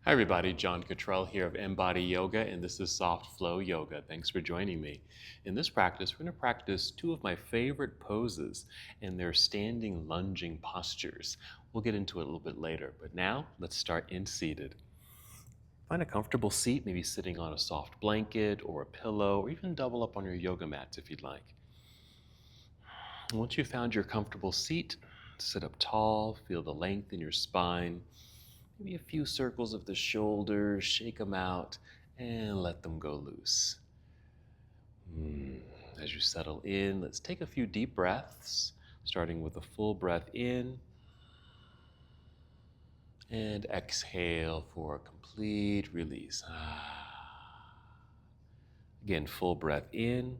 Hi everybody, John Cottrell here of MBODY Yoga, and this is Soft Flow Yoga. Thanks for joining me. In this practice, we're going to practice two of my favorite poses, and they're standing lunging postures. We'll get into it a little bit later, but now let's start in seated. Find a comfortable seat, maybe sitting on a soft blanket or a pillow, or even double up on your yoga mats if you'd like. Once you've found your comfortable seat, sit up tall, feel the length in your spine. Maybe a few circles of the shoulders, shake them out, and let them go loose. As you settle in, let's take a few deep breaths, starting with a full breath in, and exhale for a complete release. Again, full breath in,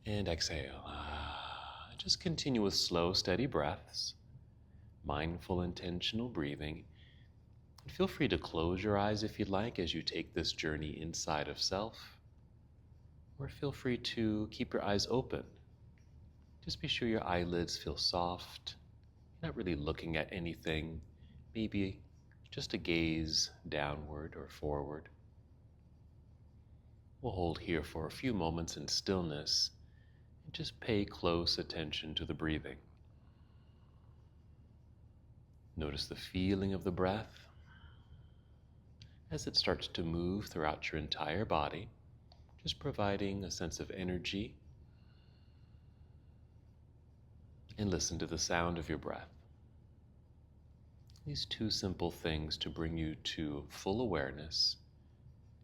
and exhale. Just continue with slow, steady breaths, mindful, intentional breathing. And feel free to close your eyes if you'd like as you take this journey inside of self, or feel free to keep your eyes open. Just be sure your eyelids feel soft, not really looking at anything, maybe just a gaze downward or forward. We'll hold here for a few moments in stillness and just pay close attention to the breathing. Notice the feeling of the breath as it starts to move throughout your entire body, just providing a sense of energy. And listen to the sound of your breath. These two simple things to bring you to full awareness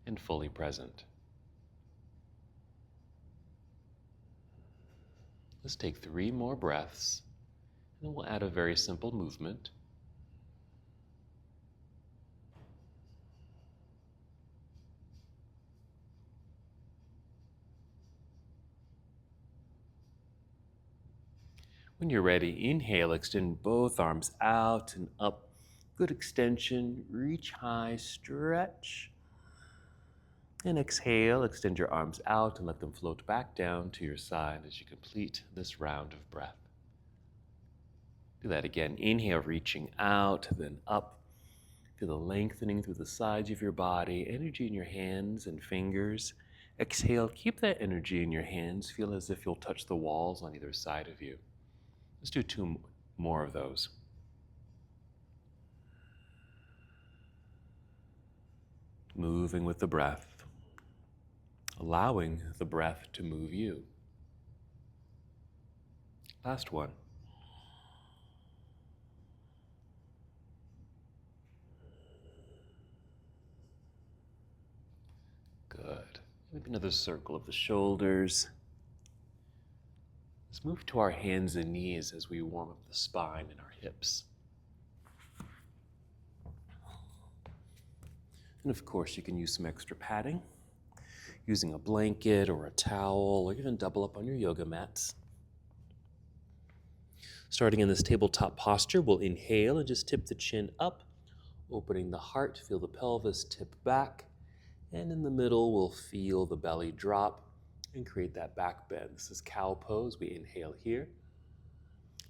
and fully present. Let's take 3 more breaths, and then we'll add a very simple movement. When you're ready, inhale, extend both arms out and up. Good extension, reach high, stretch. And exhale, extend your arms out and let them float back down to your side as you complete this round of breath. Do that again. Inhale, reaching out, then up. Feel the lengthening through the sides of your body, energy in your hands and fingers. Exhale, keep that energy in your hands. Feel as if you'll touch the walls on either side of you. Let's do 2 more of those. Moving with the breath, allowing the breath to move you. Last one. Good. Maybe another circle of the shoulders. Let's move to our hands and knees as we warm up the spine and our hips. And of course, you can use some extra padding, using a blanket or a towel, or even double up on your yoga mats. Starting in this tabletop posture, we'll inhale and just tip the chin up, opening the heart, feel the pelvis tip back, and in the middle, we'll feel the belly drop and create that back bend. This is cow pose. We inhale here.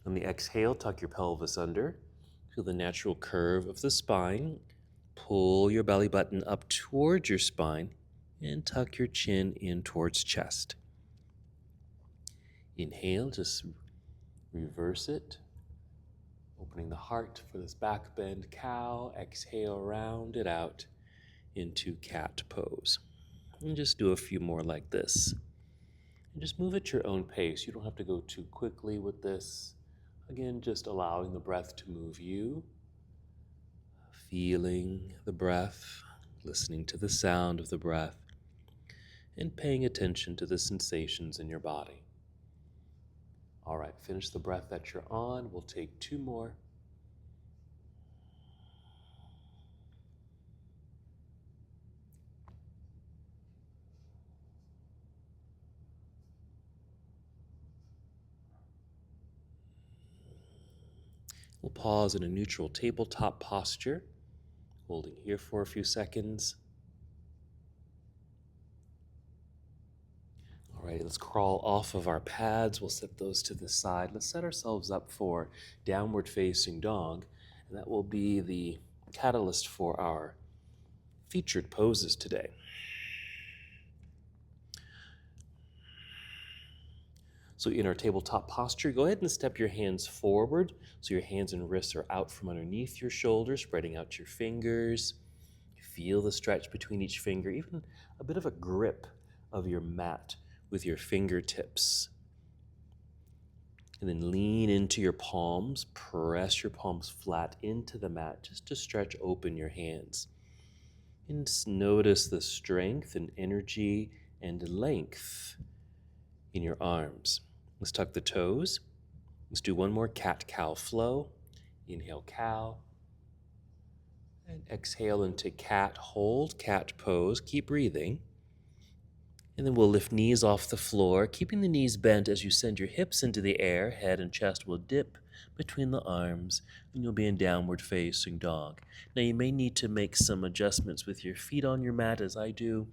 On the exhale, tuck your pelvis under. Feel the natural curve of the spine. Pull your belly button up towards your spine and tuck your chin in towards chest. Inhale, just reverse it. Opening the heart for this back bend cow. Exhale, round it out into cat pose. And just do a few more like this. And just move at your own pace. You don't have to go too quickly with this. Again, just allowing the breath to move you. Feeling the breath, listening to the sound of the breath, and paying attention to the sensations in your body. All right, finish the breath that you're on. We'll take 2 more. We'll pause in a neutral tabletop posture, holding here for a few seconds. All right, let's crawl off of our pads. We'll set those to the side. Let's set ourselves up for downward facing dog. And that will be the catalyst for our featured poses today. So in our tabletop posture, go ahead and step your hands forward so your hands and wrists are out from underneath your shoulders, spreading out your fingers. Feel the stretch between each finger, even a bit of a grip of your mat with your fingertips. And then lean into your palms, press your palms flat into the mat just to stretch open your hands. And notice the strength and energy and length in your arms. Let's tuck the toes. Let's do one more cat-cow flow. Inhale, cow. And exhale into cat, hold, cat pose. Keep breathing. And then we'll lift knees off the floor, keeping the knees bent as you send your hips into the air. Head and chest will dip between the arms, and you'll be in downward facing dog. Now you may need to make some adjustments with your feet on your mat as I do,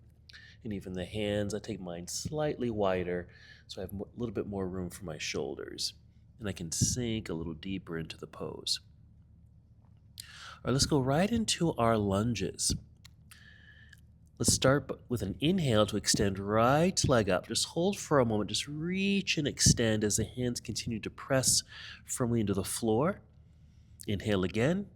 and even the hands. I take mine slightly wider so I have a little bit more room for my shoulders, and I can sink a little deeper into the pose. All right, let's go right into our lunges. Let's start with an inhale to extend right leg up. Just hold for a moment. Just reach and extend as the hands continue to press firmly into the floor. Inhale again.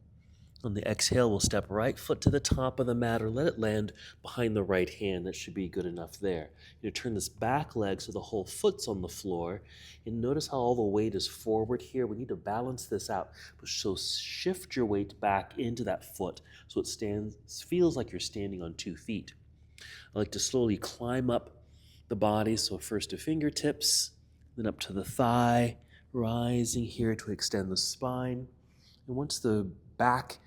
On the exhale, we'll step right foot to the top of the mat or let it land behind the right hand. That should be good enough there. Turn this back leg so the whole foot's on the floor. And notice how all the weight is forward here. We need to balance this out. So shift your weight back into that foot so it feels like you're standing on 2 feet. I like to slowly climb up the body. So first to fingertips, then up to the thigh, rising here to extend the spine. And once the back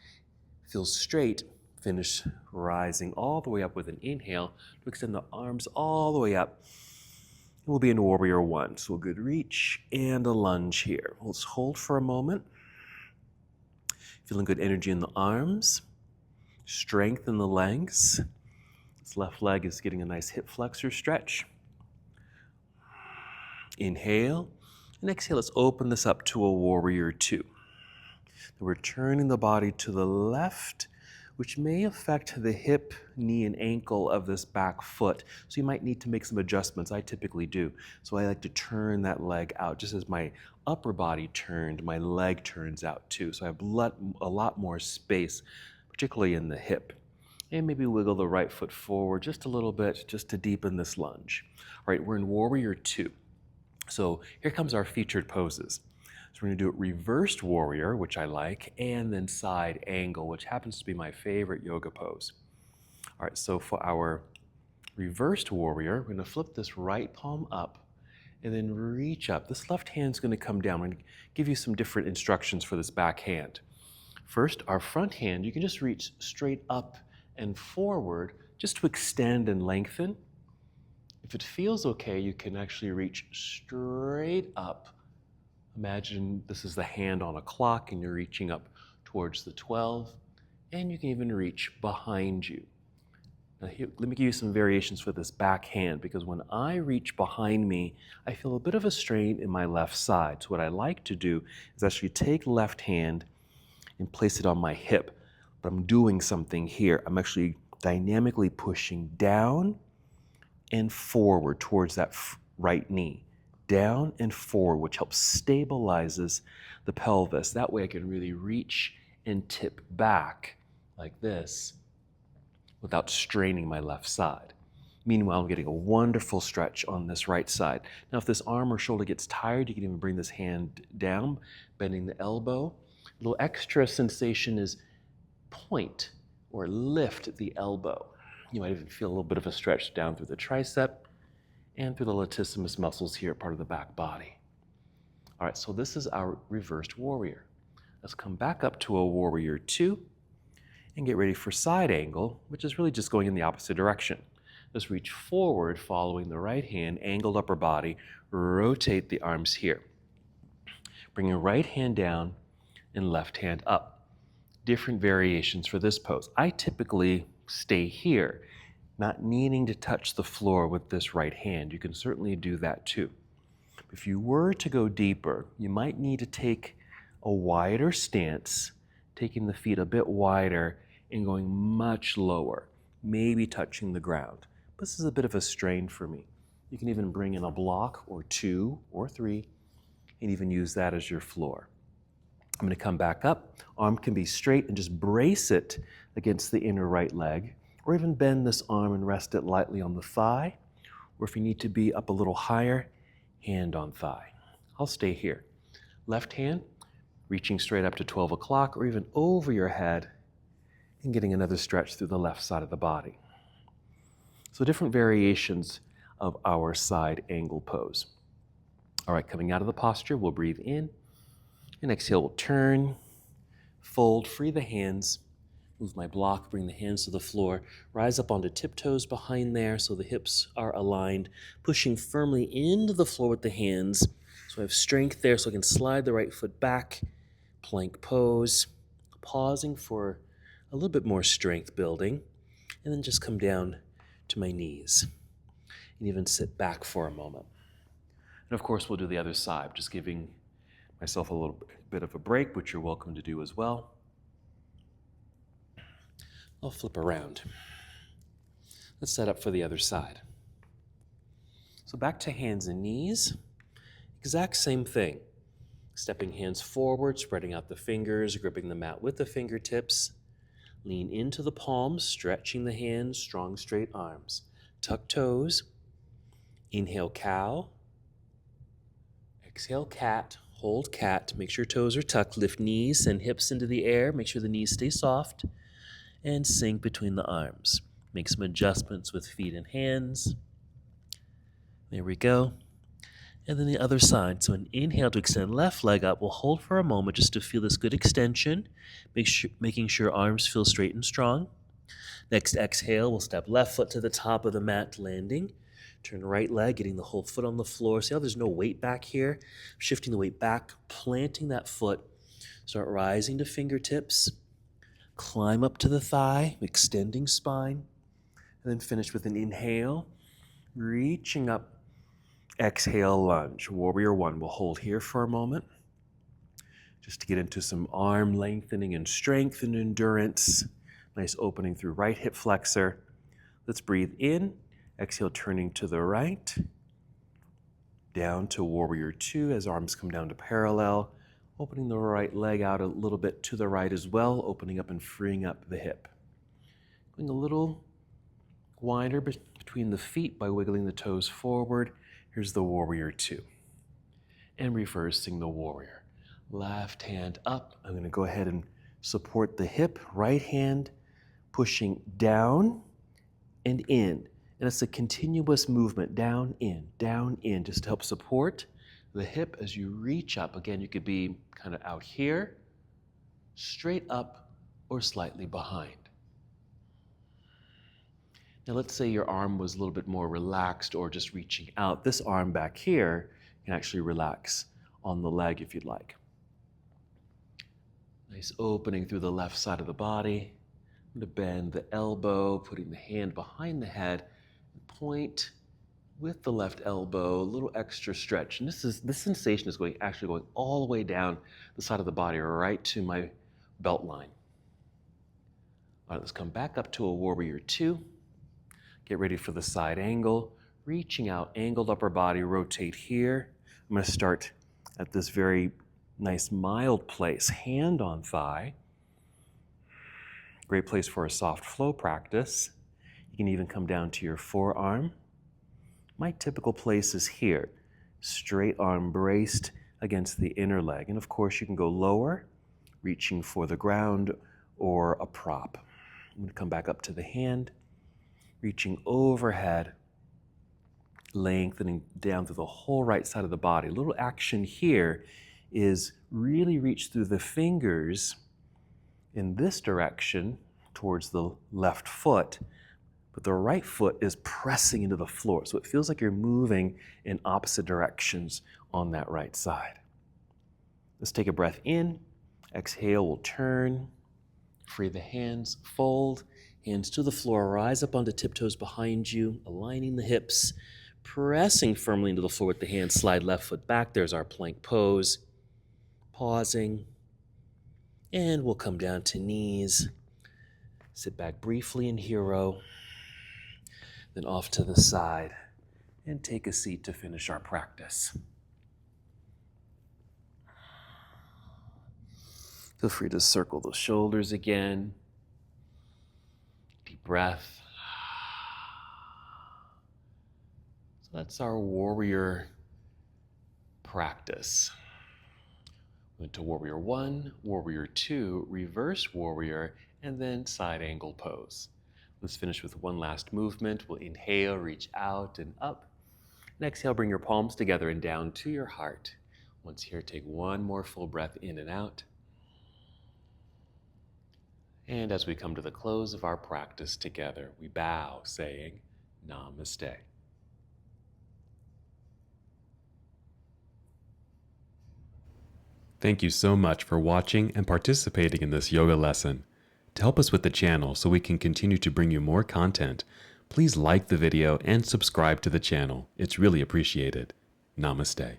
feels straight, finish rising all the way up with an inhale to extend the arms all the way up. We'll be in warrior one. So a good reach and a lunge here. Let's hold for a moment. Feeling good energy in the arms, strength in the legs. This left leg is getting a nice hip flexor stretch. Inhale and exhale. Let's open this up to a warrior two. We're turning the body to the left, which may affect the hip, knee, and ankle of this back foot. So you might need to make some adjustments. I typically do. So I like to turn that leg out. Just as my upper body turned, my leg turns out too. So I have a lot more space, particularly in the hip. And maybe wiggle the right foot forward just a little bit, just to deepen this lunge. All right, we're in warrior two. So here comes our featured poses. So we're going to do it reversed warrior, which I like, and then side angle, which happens to be my favorite yoga pose. All right, so for our reversed warrior, we're going to flip this right palm up and then reach up. This left hand's going to come down. I'm going to give you some different instructions for this back hand. First, our front hand, you can just reach straight up and forward just to extend and lengthen. If it feels okay, you can actually reach straight up. Imagine this is the hand on a clock and you're reaching up towards the 12, and you can even reach behind you. Now here, let me give you some variations for this back hand, because when I reach behind me, I feel a bit of a strain in my left side. So what I like to do is actually take left hand and place it on my hip. But I'm doing something here. I'm actually dynamically pushing down and forward towards that right knee. Down and forward, which helps stabilizes the pelvis. That way I can really reach and tip back like this without straining my left side. Meanwhile, I'm getting a wonderful stretch on this right side. Now, if this arm or shoulder gets tired, you can even bring this hand down, bending the elbow. A little extra sensation is point or lift the elbow. You might even feel a little bit of a stretch down through the tricep and through the latissimus muscles here, part of the back body. All right, so this is our reversed warrior. Let's come back up to a warrior two and get ready for side angle, which is really just going in the opposite direction. Let's reach forward, following the right hand, angled upper body, rotate the arms here. Bring your right hand down and left hand up. Different variations for this pose. I typically stay here, not needing to touch the floor with this right hand. You can certainly do that too. If you were to go deeper, you might need to take a wider stance, taking the feet a bit wider and going much lower, maybe touching the ground. This is a bit of a strain for me. You can even bring in a block or 2 or 3 and even use that as your floor. I'm going to come back up. Arm can be straight and just brace it against the inner right leg, or even bend this arm and rest it lightly on the thigh, or if you need to be up a little higher, hand on thigh. I'll stay here. Left hand reaching straight up to 12 o'clock or even over your head and getting another stretch through the left side of the body. So different variations of our side angle pose. All right, coming out of the posture, we'll breathe in and exhale. We'll turn, fold, free the hands, move my block, bring the hands to the floor, rise up onto tiptoes behind there so the hips are aligned, pushing firmly into the floor with the hands. So I have strength there so I can slide the right foot back, plank pose, pausing for a little bit more strength building, and then just come down to my knees and even sit back for a moment. And of course, we'll do the other side, just giving myself a little bit of a break, which you're welcome to do as well. I'll flip around. Let's set up for the other side. So back to hands and knees. Exact same thing. Stepping hands forward, spreading out the fingers, gripping the mat with the fingertips. Lean into the palms, stretching the hands, strong straight arms. Tuck toes. Inhale, cow. Exhale, cat. Hold cat. Make sure toes are tucked. Lift knees and hips into the air. Make sure the knees stay soft. And sink between the arms. Make some adjustments with feet and hands. There we go. And then the other side. So an inhale to extend left leg up. We'll hold for a moment just to feel this good extension, making sure arms feel straight and strong. Next exhale, we'll step left foot to the top of the mat, landing. Turn right leg, getting the whole foot on the floor. See how there's no weight back here? Shifting the weight back, planting that foot. Start rising to fingertips. Climb up to the thigh, extending spine. And then finish with an inhale, reaching up. Exhale, lunge. Warrior one. We'll hold here for a moment just to get into some arm lengthening and strength and endurance. Nice opening through right hip flexor. Let's breathe in. Exhale, turning to the right. Down to warrior two as arms come down to parallel. Opening the right leg out a little bit to the right as well, opening up and freeing up the hip. Going a little wider between the feet by wiggling the toes forward. Here's the warrior two. And reversing the warrior. Left hand up. I'm going to go ahead and support the hip. Right hand pushing down and in. And it's a continuous movement, down, in, just to help support the hip as you reach up. Again, you could be kind of out here, straight up, or slightly behind. Now let's say your arm was a little bit more relaxed or just reaching out. This arm back here can actually relax on the leg if you'd like. Nice opening through the left side of the body. I'm going to bend the elbow, putting the hand behind the head, and point with the left elbow, a little extra stretch. And this sensation is actually going all the way down the side of the body, right to my belt line. All right, let's come back up to a warrior two. Get ready for the side angle. Reaching out, angled upper body, rotate here. I'm going to start at this very nice mild place, hand on thigh. Great place for a soft flow practice. You can even come down to your forearm. My typical place is here, straight arm braced against the inner leg. And of course you can go lower, reaching for the ground or a prop. I'm going to come back up to the hand, reaching overhead, lengthening down through the whole right side of the body. A little action here is really reach through the fingers in this direction towards the left foot, but the right foot is pressing into the floor. So it feels like you're moving in opposite directions on that right side. Let's take a breath in. Exhale, we'll turn, free the hands, fold, hands to the floor, rise up onto tiptoes behind you, aligning the hips, pressing firmly into the floor with the hands, slide left foot back. There's our plank pose. Pausing, And we'll come down to knees. Sit back briefly in hero. Then off to the side. And take a seat to finish our practice. Feel free to circle the shoulders again. Deep breath. So that's our warrior practice. Went to warrior 1, warrior 2, reverse warrior, and then side angle pose. Let's finish with one last movement. We'll inhale, reach out and up. And exhale, bring your palms together and down to your heart. Once here, take one more full breath in and out. And as we come to the close of our practice together, we bow, saying, Namaste. Thank you so much for watching and participating in this yoga lesson. To help us with the channel so we can continue to bring you more content, please like the video and subscribe to the channel. It's really appreciated. Namaste.